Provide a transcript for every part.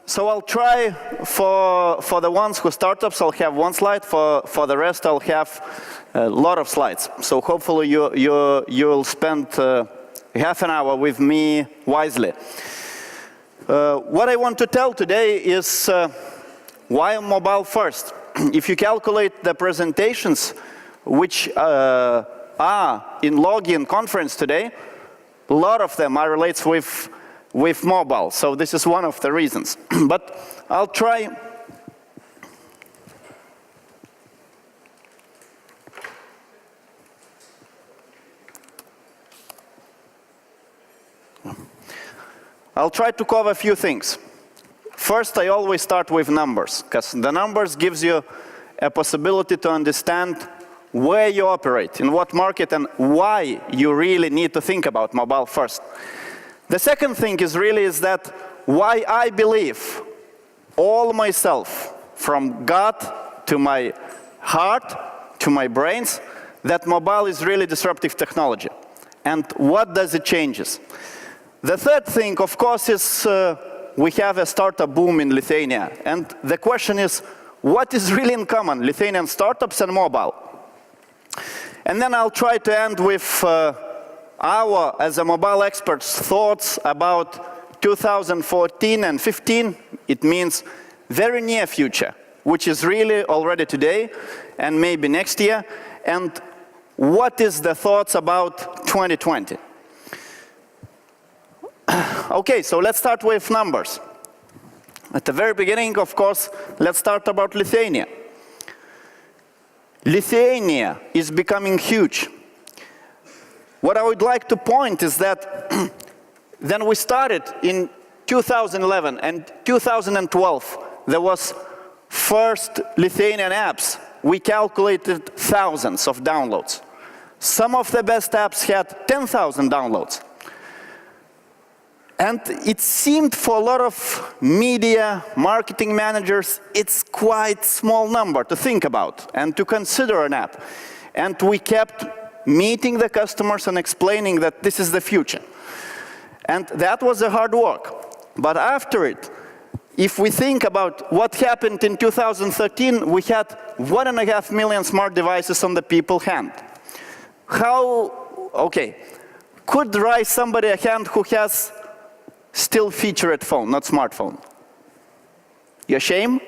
So I'll try for the ones who startups, I'll have one slide. For the rest, I'll have a lot of slides. So hopefully you'll spend half an hour with me wisely. What I want to tell today is why mobile first. If you calculate the presentations which are in login conference today, a lot of them are related with mobile. So this is one of the reasons. But I'll try. I'll try to cover a few things. First, I always start with numbers, because the numbers gives you a possibility to understand where you operate, in what market, and why you really need to think about mobile first. The second thing is that why I believe all myself, from gut to my heart to my brains, that mobile is really disruptive technology. And what does it changes? The third thing, of course, is we have a startup boom in Lithuania. And the question is, what is really in common, Lithuanian startups and mobile? And then I'll try to end with our, as a mobile experts, thoughts about 2014 and 15. It means very near future, which is really already today and maybe next year. And what is the thoughts about 2020? Okay, so let's start with numbers. At the very beginning, of course, let's start about Lithuania. Lithuania is becoming huge. What I would like to point is that then we started in 2011 and 2012, there was first Lithuanian apps. We calculated thousands of downloads. Some of the best apps had 10,000 downloads. And it seemed for a lot of media, marketing managers, it's quite small number to think about and to consider an app. And we kept meeting the customers and explaining that this is the future. And that was a hard work. But after it, if we think about what happened in 2013, we had 1.5 million smart devices on the people's hand. Okay, could raise somebody a hand who has still featured phone, not smartphone? You ashamed?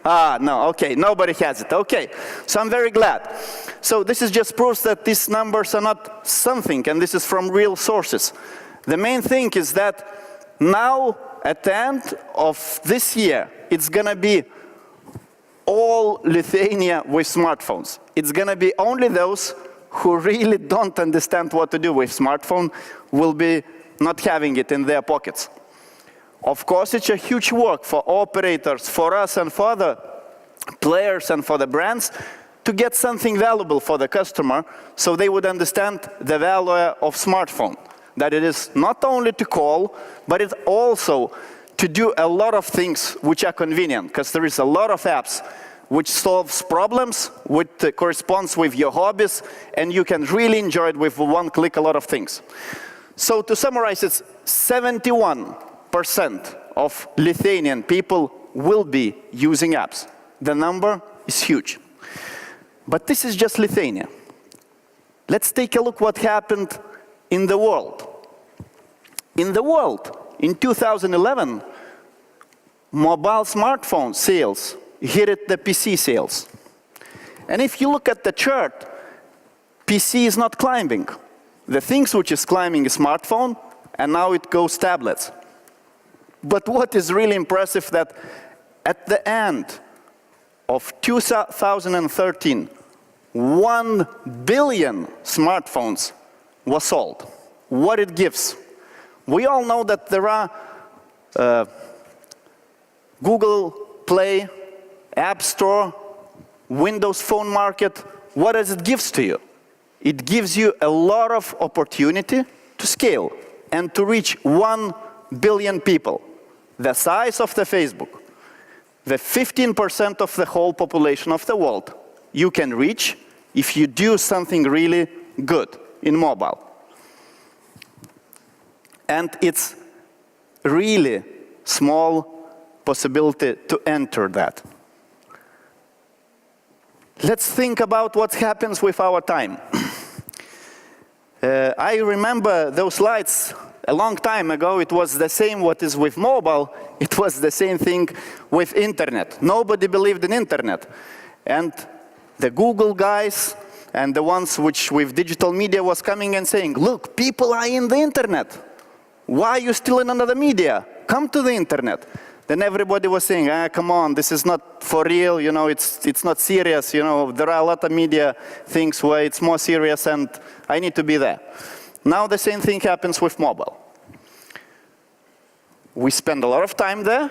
No, okay, nobody has it. Okay, so I'm very glad. So this is just proves that these numbers are not something, and this is from real sources. The main thing is that now, at the end of this year, it's gonna be all Lithuania with smartphones. It's gonna be only those who really don't understand what to do with smartphone will be not having it in their pockets. Of course, it's a huge work for operators, for us and for other players and for the brands to get something valuable for the customer so they would understand the value of smartphone. That it is not only to call, but it's also to do a lot of things which are convenient, because there is a lot of apps which solves problems, which corresponds with your hobbies, and you can really enjoy it with one click, a lot of things. So to summarize, it's 71% of Lithuanian people will be using apps. The number is huge. But this is just Lithuania. Let's take a look what happened in the world. In the world, in 2011, mobile smartphone sales hit the PC sales. And if you look at the chart, PC is not climbing. The things which is climbing is smartphone, and now it goes tablets. But what is really impressive that at the end of 2013, 1 billion smartphones were sold. What it gives? We all know that there are Google Play, App Store, Windows Phone Market. What does it give to you? It gives you a lot of opportunity to scale and to reach 1 billion people. The size of the Facebook, the 15% of the whole population of the world, you can reach if you do something really good in mobile. And it's really small possibility to enter that. Let's think about what happens with our time. I remember those slides a long time ago. It was the same what is with mobile. It was the same thing with internet. Nobody believed in internet. And the Google guys and the ones which with digital media was coming and saying, look, people are in the internet. Why are you still in another media? Come to the internet. Then everybody was saying, come on, this is not for real, you know, it's not serious, you know, there are a lot of media things where it's more serious and I need to be there. Now the same thing happens with mobile. We spend a lot of time there,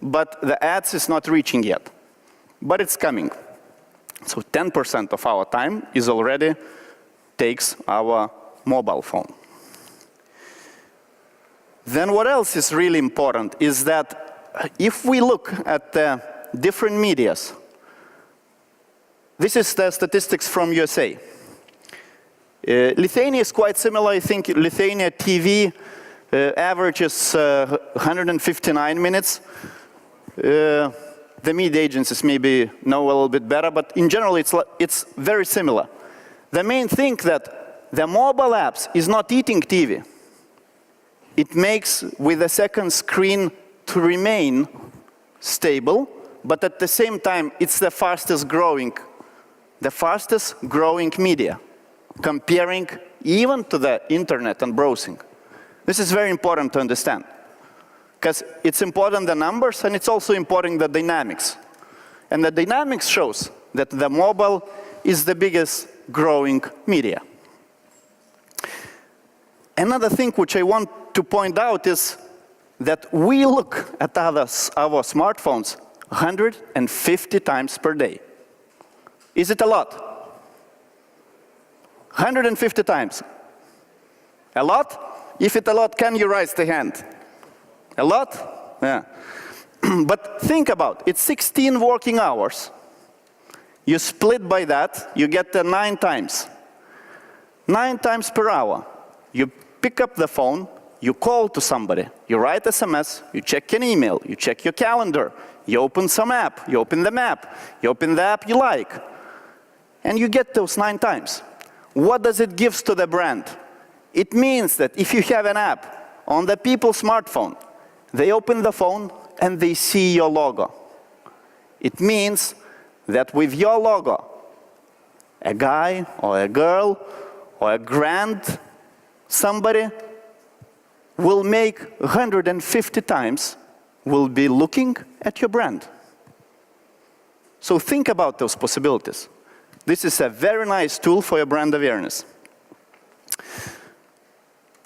but the ads is not reaching yet. But it's coming. So 10% of our time is already takes our mobile phone. Then what else is really important is that if we look at the different medias, this is the statistics from USA. Lithuania is quite similar. I think Lithuania TV averages 159 minutes. The media agencies maybe know a little bit better, but in general it's very similar. The main thing that the mobile apps is not eating TV. It makes with the second screen to remain stable, but at the same time, it's the fastest growing media, comparing even to the internet and browsing. This is very important to understand, because it's important the numbers, and it's also important the dynamics. And the dynamics shows that the mobile is the biggest growing media. Another thing which I want to point out is that we look at our smartphones 150 times per day. Is it a lot? 150 times. A lot? If it's a lot, can you raise the hand? A lot? Yeah. But think about it. It's 16 working hours. You split by that, you get 9 times. 9 times per hour. You pick up the phone, you call to somebody, you write SMS, you check an email, you check your calendar, you open some app, you open the map, you open the app you like, and you get those 9 times. What does it give to the brand? It means that if you have an app on the people's smartphone, they open the phone and they see your logo. It means that with your logo, a guy or a girl or a somebody will make 150 times, will be looking at your brand. So think about those possibilities. This is a very nice tool for your brand awareness.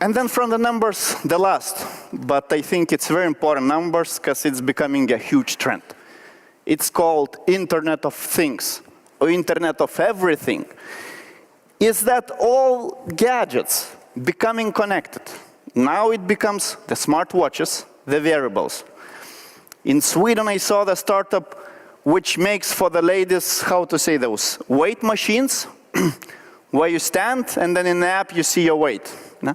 And then from the numbers, the last, but I think it's very important numbers because it's becoming a huge trend. It's called Internet of Things, or Internet of Everything. Is that all gadgets becoming connected? Now it becomes the smartwatches, the wearables. In Sweden, I saw the startup which makes for the ladies, how to say those, weight machines, where you stand and then in the app you see your weight. No?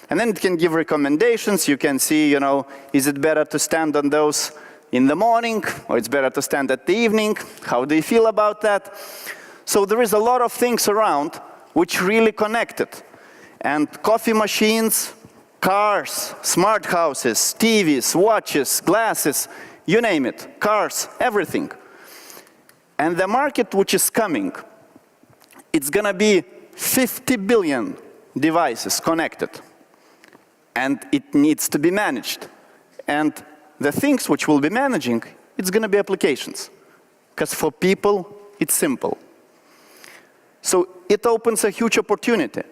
And then it can give recommendations. You can see, you know, is it better to stand on those in the morning or it's better to stand at the evening? How do you feel about that? So there is a lot of things around which really connected. And coffee machines, cars, smart houses, TVs, watches, glasses, you name it, cars, everything. And the market which is coming, it's gonna be 50 billion devices connected. And it needs to be managed. And the things which we'll be managing, it's gonna be applications. Because for people, it's simple. So it opens a huge opportunity.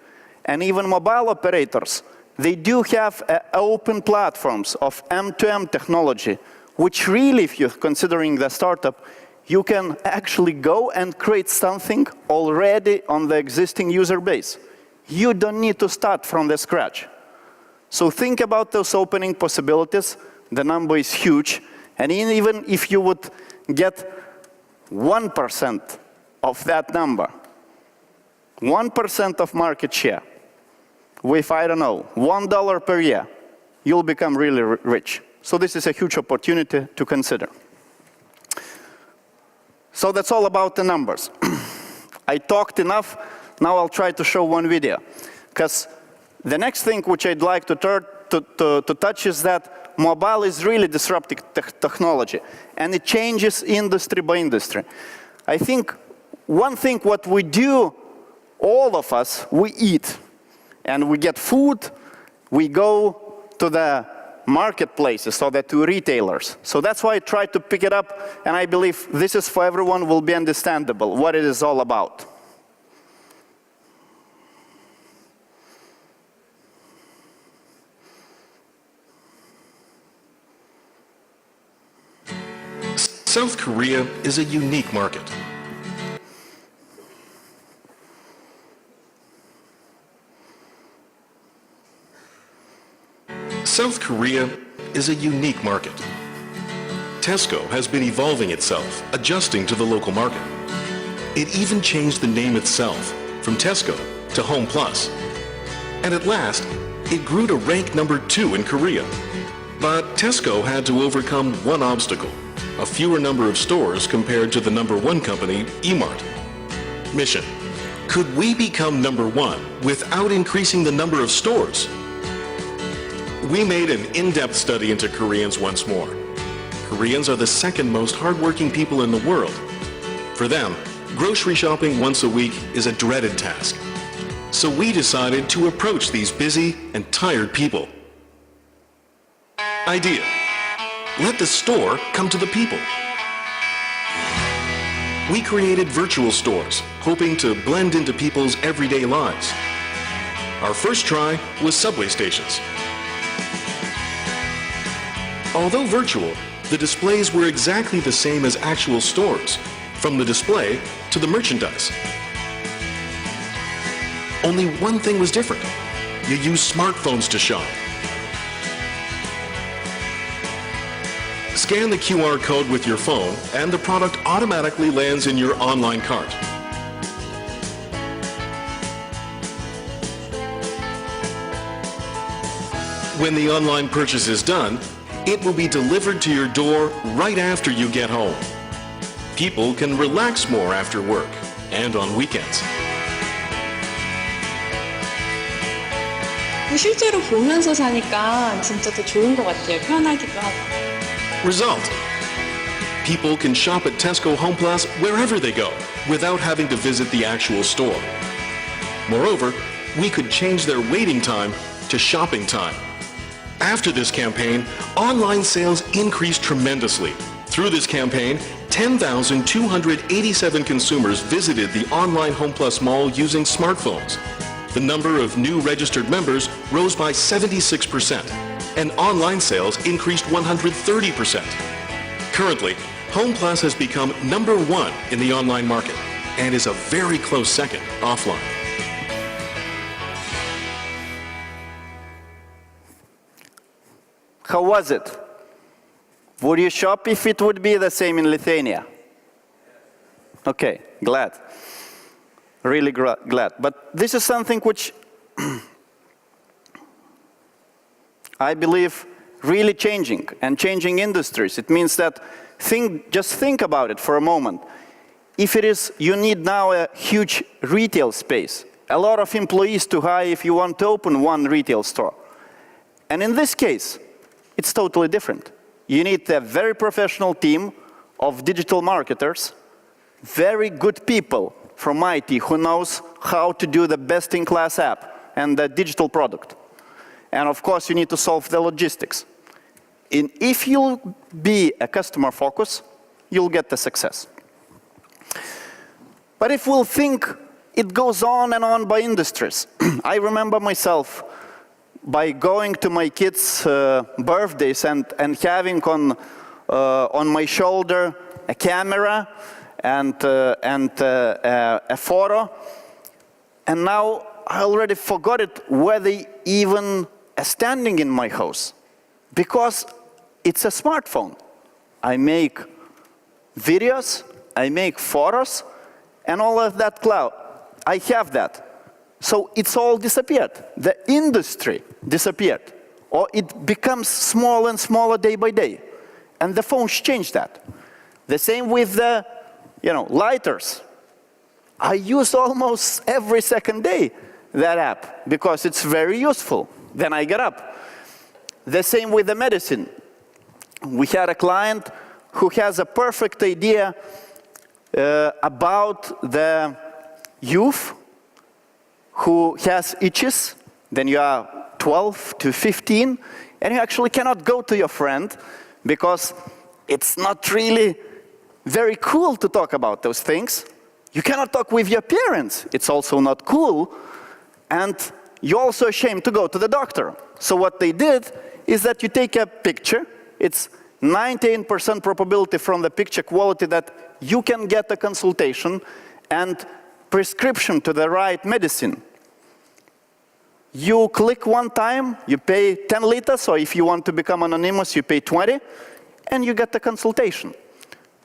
And even mobile operators, they do have open platforms of M2M technology, which really, if you're considering the startup, you can actually go and create something already on the existing user base. You don't need to start from the scratch. So think about those opening possibilities. The number is huge. And even if you would get 1% of that number, 1% of market share, with, I don't know, $1 per year, you'll become really rich. So this is a huge opportunity to consider. So that's all about the numbers. I talked enough. Now I'll try to show one video. Because the next thing which I'd like to touch is that mobile is really disrupting technology. And it changes industry by industry. I think one thing what we do, all of us, we eat. And we get food. We go to the marketplaces, so the to retailers. So that's why I tried to pick it up, and I believe this is for everyone will be understandable, what it is all about. South Korea is a unique market. South Korea is a unique market. Tesco has been evolving itself, adjusting to the local market. It even changed the name itself from Tesco to Home Plus. And at last, it grew to rank number 2 in Korea. But Tesco had to overcome one obstacle, a fewer number of stores compared to the number 1 company, E-Mart. Mission: could we become number 1 without increasing the number of stores? We made an in-depth study into Koreans once more. Koreans are the second most hardworking people in the world. For them, grocery shopping once a week is a dreaded task. So we decided to approach these busy and tired people. Idea: let the store come to the people. We created virtual stores, hoping to blend into people's everyday lives. Our first try was subway stations. Although virtual, the displays were exactly the same as actual stores, from the display to the merchandise. Only one thing was different. You use smartphones to shop. Scan the QR code with your phone, and the product automatically lands in your online cart. When the online purchase is done, it will be delivered to your door right after you get home. People can relax more after work and on weekends. 실제로 보면서 사니까 진짜 더 좋은 것 같아요. 편하기도 하고. Result: people can shop at Tesco Home Plus wherever they go without having to visit the actual store. Moreover, we could change their waiting time to shopping time. After this campaign, online sales increased tremendously. Through this campaign, 10,287 consumers visited the online Home Plus mall using smartphones. The number of new registered members rose by 76%, and online sales increased 130%. Currently, Home Plus has become number 1 in the online market and is a very close second offline. How was it? Would you shop if it would be the same in Lithuania? Okay, glad. Really glad. But this is something which I believe really changing and changing industries. It means that just think about it for a moment. If it is, you need now a huge retail space, a lot of employees to hire if you want to open one retail store. And in this case, it's totally different. You need a very professional team of digital marketers, very good people from IT who knows how to do the best-in-class app and the digital product. And of course, you need to solve the logistics. And if you'll be a customer focus, you'll get the success. But if we'll think, it goes on and on by industries. I remember myself by going to my kids' birthdays and having on my shoulder a camera and a photo. And now I already forgot it where they even are standing in my house. Because it's a smartphone. I make videos, I make photos, and all of that cloud. I have that. So it's all disappeared. The industry disappeared. or it becomes smaller and smaller day by day. And the phones change that. The same with the, lighters. I use almost every second day that app because it's very useful. Then I get up. The same with the medicine. We had a client who has a perfect idea about the youth who has itches. Then you are 12 to 15, and you actually cannot go to your friend because it's not really very cool to talk about those things. You cannot talk with your parents. It's also not cool. And you're also ashamed to go to the doctor. So what they did is that you take a picture. It's 98% probability from the picture quality that you can get a consultation and prescription to the right medicine. You click one time, you pay 10 liters, or if you want to become anonymous, you pay 20, and you get the consultation.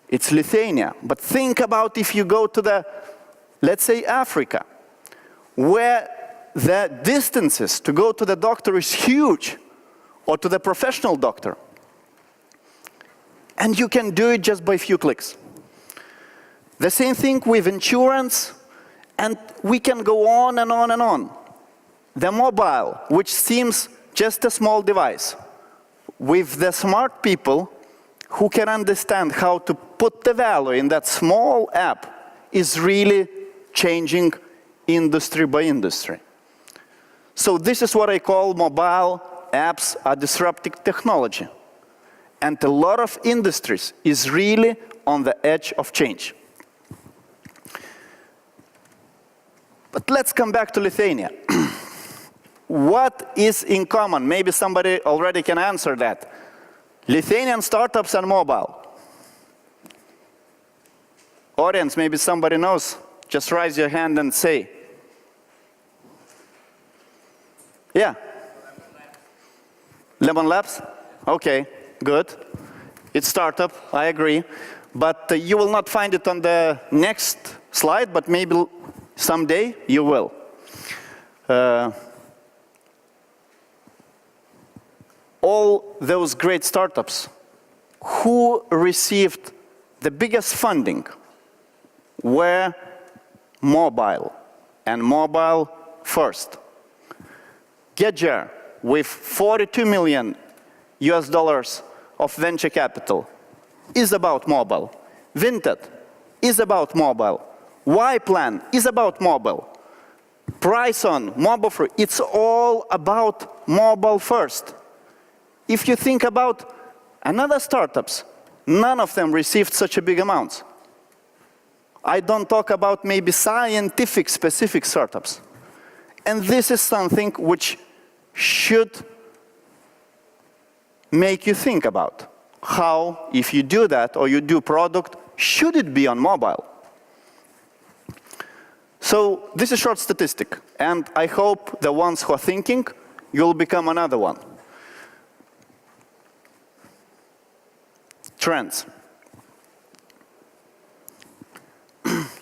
It's Lithuania. But think about if you go to let's say Africa, where the distances to go to the doctor is huge, or to the professional doctor. And you can do it just by a few clicks. The same thing with insurance, and we can go on and on and on. The mobile, which seems just a small device, with the smart people who can understand how to put the value in that small app, is really changing industry by industry. So this is what I call mobile apps are disrupting technology. And a lot of industries is really on the edge of change. But let's come back to Lithuania. What is in common? Maybe somebody already can answer that. Lithuanian startups and mobile. Audience, maybe somebody knows. Just raise your hand and say. Yeah. Lemon Labs? Okay, good. It's startup, I agree. But you will not find it on the next slide, but maybe someday you will. All those great startups who received the biggest funding were mobile, and mobile first. Gedger, with $42 million of venture capital, is about mobile. Vinted is about mobile. Y-Plan is about mobile. Priceon, mobile free, it's all about mobile first. If you think about another startups, none of them received such a big amounts. I don't talk about maybe scientific specific startups. And this is something which should make you think about how, if you do that or you do product, should it be on mobile? So this is short statistic, and I hope the ones who are thinking, you'll become another one. Trends.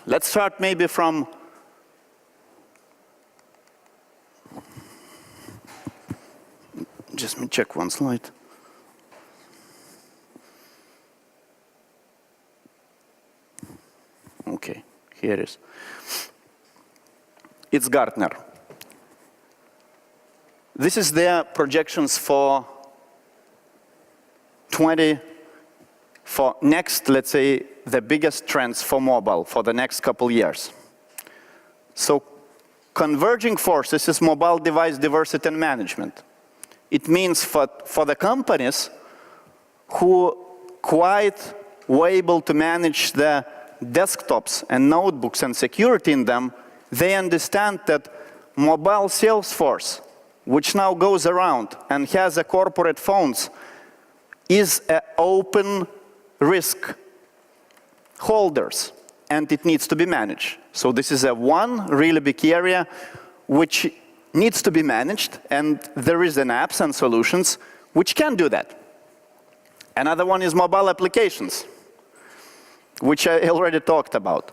Let's start maybe from just let me check one slide. Okay, here it is. It's Gartner. This is their projections for next, let's say, the biggest trends for mobile for the next couple years. So converging forces is mobile device diversity and management. It means for the companies who quite were able to manage the desktops and notebooks and security in them, they understand that mobile sales force, which now goes around and has a corporate phones, is an open risk holders, and it needs to be managed. So this is one really big area which needs to be managed, and there is an apps and solutions which can do that. Another one is mobile applications, which I already talked about.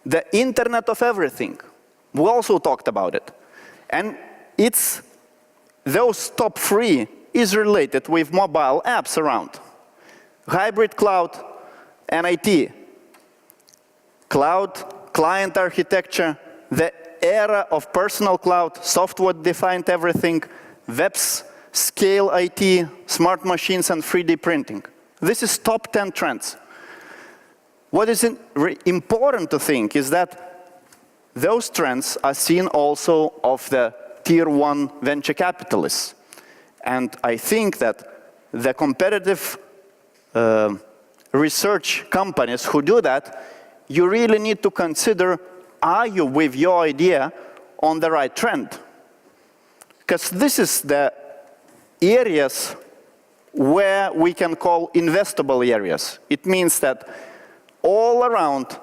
The Internet of Everything, we also talked about it. And it's those top three is related with mobile apps around. Hybrid cloud and IT. Cloud, client architecture, the era of personal cloud, software-defined everything, webs, scale IT, smart machines, and 3D printing. This is top 10 trends. What is important to think is that those trends are seen also of the tier 1 venture capitalists. And I think that the competitive research companies who do that, you really need to consider, are you with your idea on the right trend? Because this is the areas where we can call investable areas. It means that all around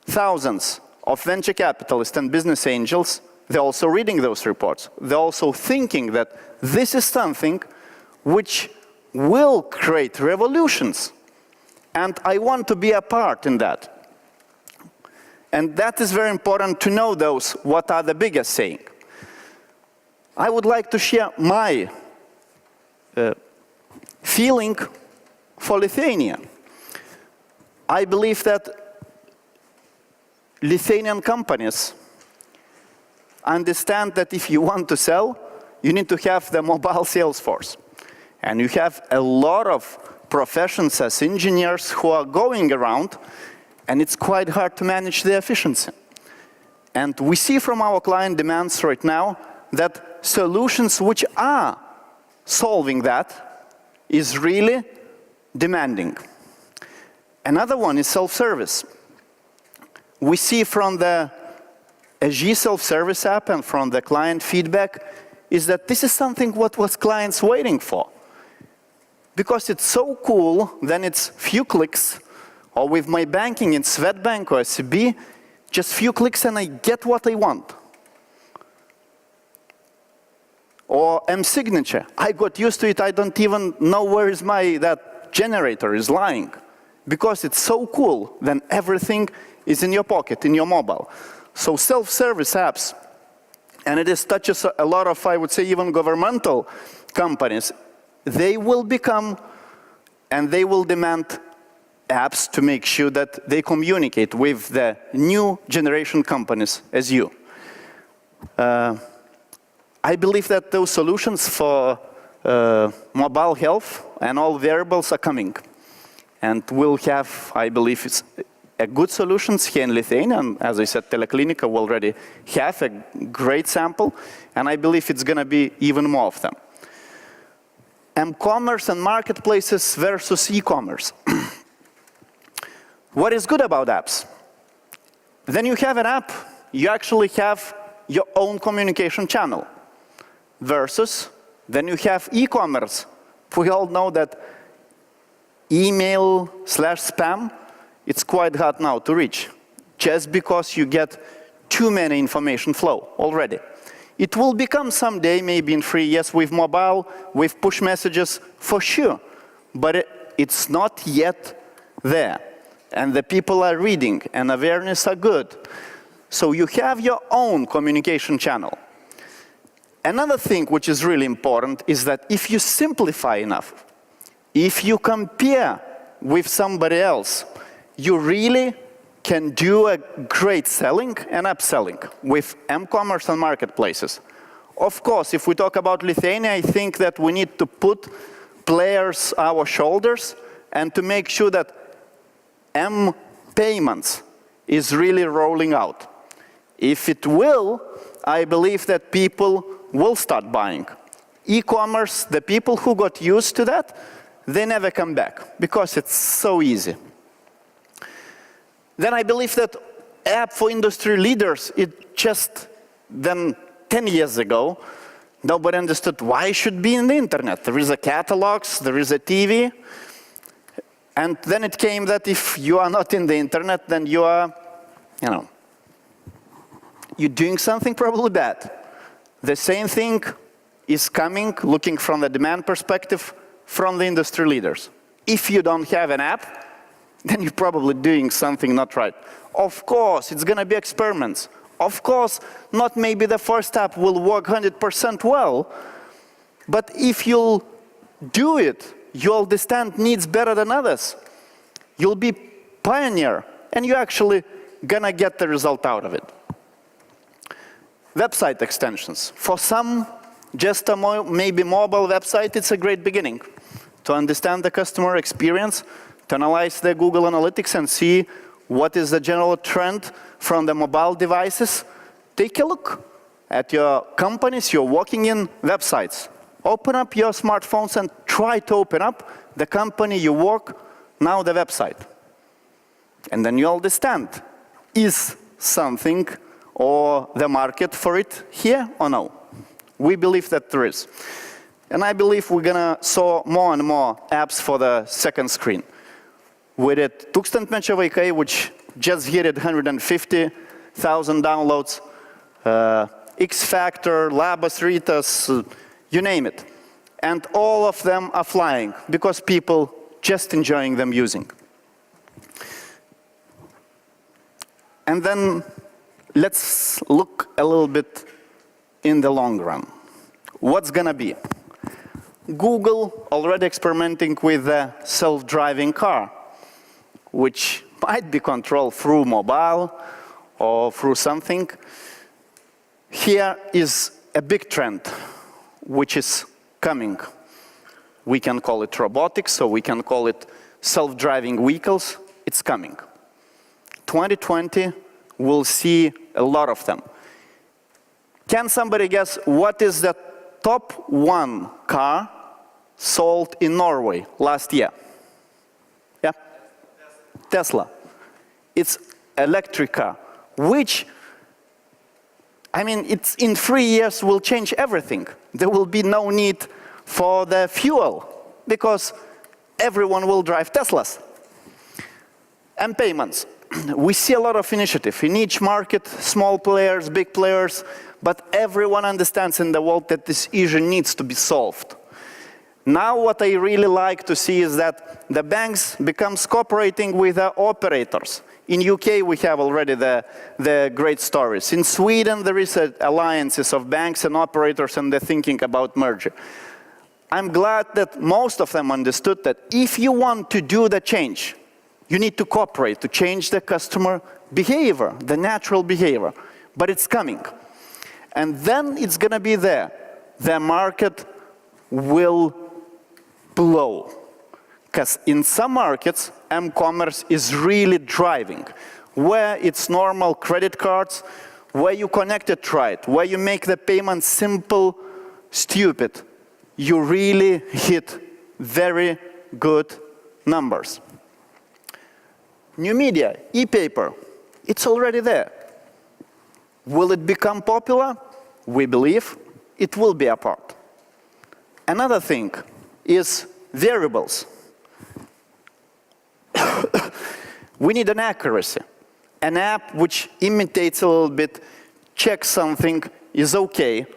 thousands of venture capitalists and business angels, they're also reading those reports. They're also thinking that this is something which will create revolutions. And I want to be a part in that. And that is very important to know those, what are the biggest saying. I would like to share my feeling for Lithuania. I believe that Lithuanian companies understand that if you want to sell, you need to have the mobile sales force. And you have a lot of professions as engineers who are going around, and it's quite hard to manage the efficiency. And we see from our client demands right now that solutions which are solving that is really demanding. Another one is self-service. We see from the AG self-service app and from the client feedback is that this is something what was clients waiting for. Because it's so cool, then it's few clicks, or with my banking in Swedbank or SEB, just few clicks and I get what I want. Or M-signature, I got used to it, I don't even know where is that generator is lying. Because it's so cool, then everything is in your pocket, in your mobile. So self-service apps, and it touches a lot of, I would say, even governmental companies, they will become, and they will demand apps to make sure that they communicate with the new generation companies as you. I believe that those solutions for mobile health and all variables are coming. And we'll have, I believe, it's a good solutions here in Lithuania. And as I said, Teleclinica will already have a great sample. And I believe it's going to be even more of them. M-commerce and marketplaces versus e-commerce. What is good about apps? Then you have an app, you actually have your own communication channel. Versus, then you have e-commerce. We all know that email/spam, it's quite hard now to reach. Just because you get too many information flow already. It will become someday, maybe in 3 years, with mobile, with push messages, for sure. But it's not yet there. And the people are reading, and awareness are good. So you have your own communication channel. Another thing which is really important is that if you simplify enough, if you compare with somebody else, you really can do a great selling and upselling with m-commerce and marketplaces. Of course, if we talk about Lithuania, I think that we need to put players on our shoulders and to make sure that M-payments is really rolling out. If it will, I believe that people will start buying. E-commerce, the people who got used to that, they never come back because it's so easy. Then I believe that app for industry leaders, it just then 10 years ago, nobody understood why it should be in the internet. There is a catalogs, there is a TV. And then it came that if you are not in the internet, then you are, you're doing something probably bad. The same thing is coming, looking from the demand perspective, from the industry leaders. If you don't have an app, then you're probably doing something not right. Of course, it's going to be experiments. Of course, not maybe the first app will work 100% well, But if you'll do it, you'll understand needs better than others. You'll be pioneer, and you're actually gonna get the result out of it. Website extensions. For some, just a maybe mobile website, it's a great beginning. To understand the customer experience, to analyze the Google Analytics and see what is the general trend from the mobile devices. Take a look at your companies you're working in, websites. Open up your smartphones and try to open up the company you work, now the website. And then you understand, is something or the market for it here or no? We believe that there is. And I believe we're gonna saw more and more apps for the second screen. We did Tūkstantmečio vaikai, which just hit 150,000 downloads. X Factor, Labas Rytas, you name it. And all of them are flying because people just enjoying them using. And then let's look a little bit in the long run. What's gonna be? Google already experimenting with a self-driving car, which might be controlled through mobile or through something. Here is a big trend, which is coming. We can call it robotics, or we can call it self-driving vehicles. It's coming. 2020, we'll see a lot of them. Can somebody guess what is the top one car sold in Norway last year? Yeah? Tesla. It's electric car, which, I mean, it's in 3 years will change everything. There will be no need for the fuel because everyone will drive Teslas. And payments. We see a lot of initiative in each market, small players, big players, but everyone understands in the world that this issue needs to be solved. Now what I really like to see is that the banks becomes cooperating with the operators. In UK, we have already the great stories. In Sweden, there is alliances of banks and operators, and they're thinking about merger. I'm glad that most of them understood that if you want to do the change, you need to cooperate to change the customer behavior, the natural behavior. But it's coming. And then it's going to be there. The market will blow. Because in some markets, m-commerce is really driving. Where it's normal credit cards, where you connect it right, where you make the payment simple, stupid, you really hit very good numbers. New media, e-paper, it's already there. Will it become popular? We believe it will be a part. Another thing is variables. We need an accuracy. An app which imitates a little bit, checks something, is okay,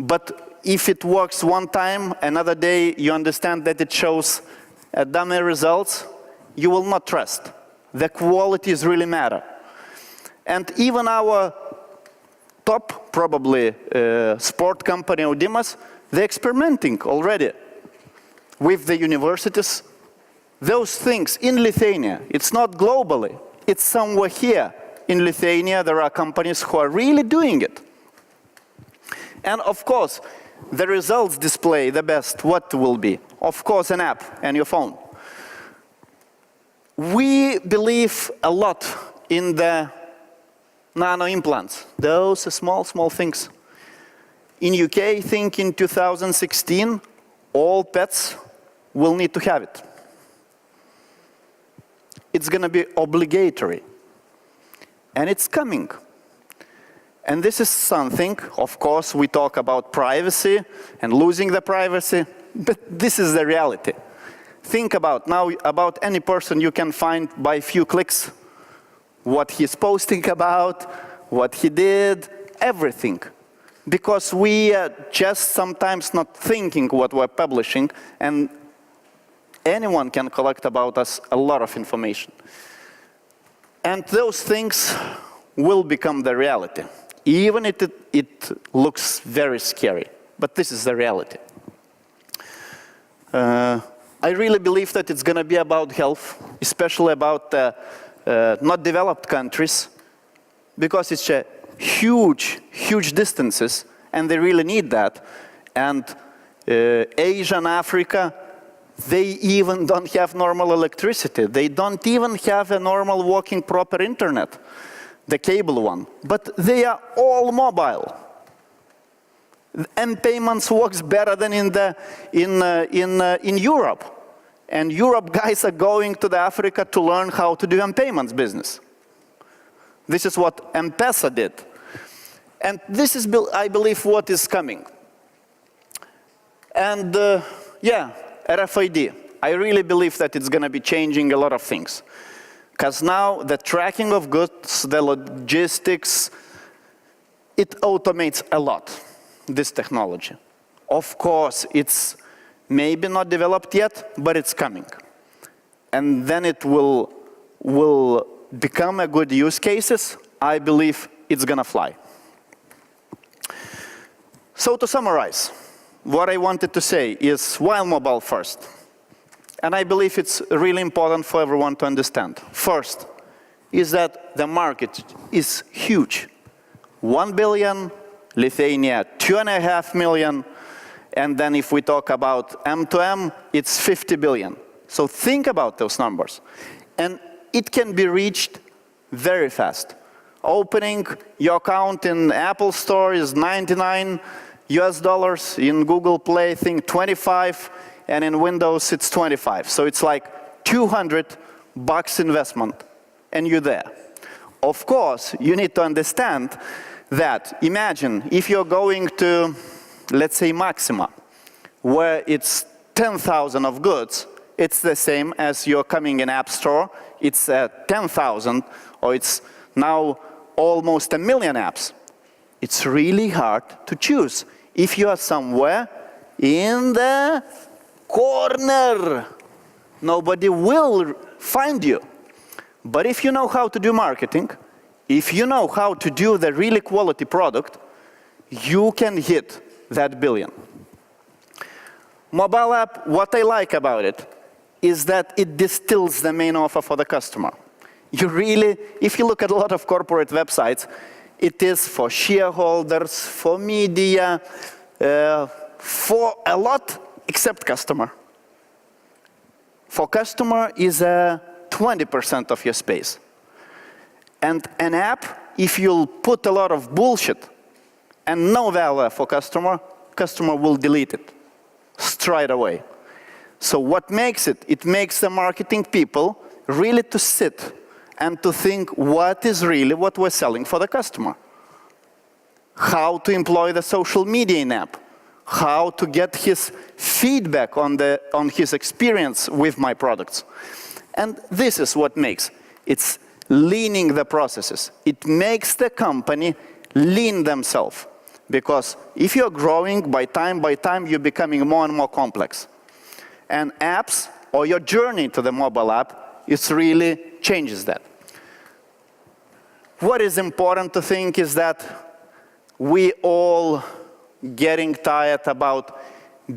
but if it works one time, another day you understand that it shows dummy results, you will not trust. The qualities really matter. And even our top, probably, sport company, Audimas, they're experimenting already with the universities. Those things in Lithuania, it's not globally, it's somewhere here. In Lithuania, there are companies who are really doing it. And of course, the results display the best, what will be? Of course, an app and your phone. We believe a lot in the nano implants, those small things. In UK, I think in 2016, all pets will need to have it. It's going to be obligatory. And it's coming. And this is something, of course, we talk about privacy and losing the privacy, but this is the reality. Think about now about any person you can find by a few clicks what he's posting about, what he did, everything. Because we are just sometimes not thinking what we're publishing, and anyone can collect about us a lot of information. And those things will become the reality. Even if it looks very scary, but this is the reality. I really believe that it's going to be about health, especially about not developed countries, because it's a huge, huge distances, and they really need that. And Asia and Africa, they even don't have normal electricity. They don't even have a normal working proper internet, the cable one. But they are all mobile. M-payments works better than in Europe. And Europe guys are going to the Africa to learn how to do M-payments business. This is what M-Pesa did. And this is, I believe, what is coming. And yeah, RFID. I really believe that it's going to be changing a lot of things. Because now the tracking of goods, the logistics, it automates a lot, this technology. Of course, it's maybe not developed yet, but it's coming. And then it will become a good use cases. I believe it's going to fly. So to summarize, what I wanted to say is, while mobile first, and I believe it's really important for everyone to understand. First, is that the market is huge. 1 billion, Lithuania 2.5 million, and then if we talk about M2M, it's 50 billion. So think about those numbers. And it can be reached very fast. Opening your account in Apple Store is $99 US, in Google Play, I think 25, and in Windows it's 25. So it's like $200 investment, and you're there. Of course, you need to understand that, imagine if you're going to, let's say, Maxima, where it's 10,000 of goods, it's the same as you're coming in App Store, it's 10,000, or it's now almost 1 million apps. It's really hard to choose. If you are somewhere in the corner, nobody will find you. But if you know how to do marketing, if you know how to do the really quality product, you can hit that billion. Mobile app, what I like about it is that it distills the main offer for the customer. You really, if you look at a lot of corporate websites, it is for shareholders, for media, for a lot except customer. For customer is 20% of your space. And an app, if you'll put a lot of bullshit and no value for customer will delete it straight away. So what makes it? It makes the marketing people really to sit and to think what is really what we're selling for the customer. How to employ the social media in app. How to get his feedback on his experience with my products. And this is what makes. It's leaning the processes. It makes the company lean themselves. Because if you're growing by time, you're becoming more and more complex. And apps, or your journey to the mobile app, it really changes that. What is important to think is that we all getting tired about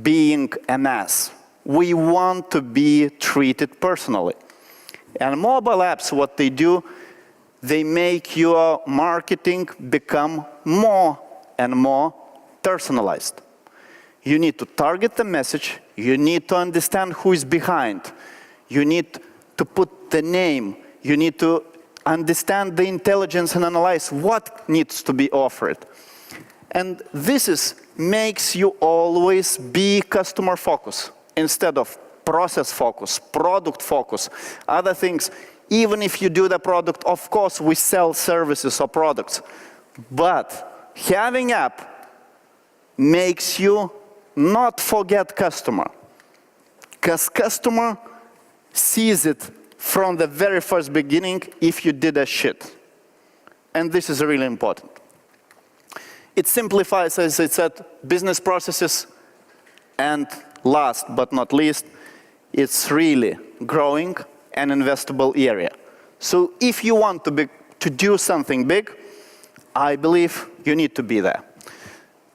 being a mass. We want to be treated personally. And mobile apps, what they do, they make your marketing become more and more personalized. You need to target the message. You need to understand who is behind. You need to put the name. You need to understand the intelligence and analyze what needs to be offered. And this makes you always be customer focused instead of process focus, product focus, other things. Even if you do the product, of course, we sell services or products. But having app makes you not forget customer. Because customer sees it from the very first beginning if you did a shit. And this is really important. It simplifies, as I said, business processes. And last but not least, it's really growing an investable area. So if you want to do something big, I believe you need to be there.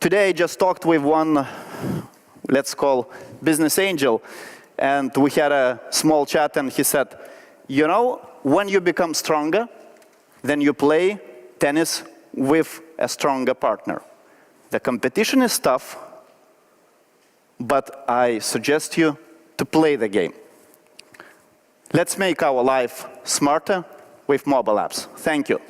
Today I just talked with let's call business angel, and we had a small chat, and he said, you know, when you become stronger, then you play tennis with a stronger partner. The competition is tough, but I suggest you to play the game. Let's make our life smarter with mobile apps. Thank you.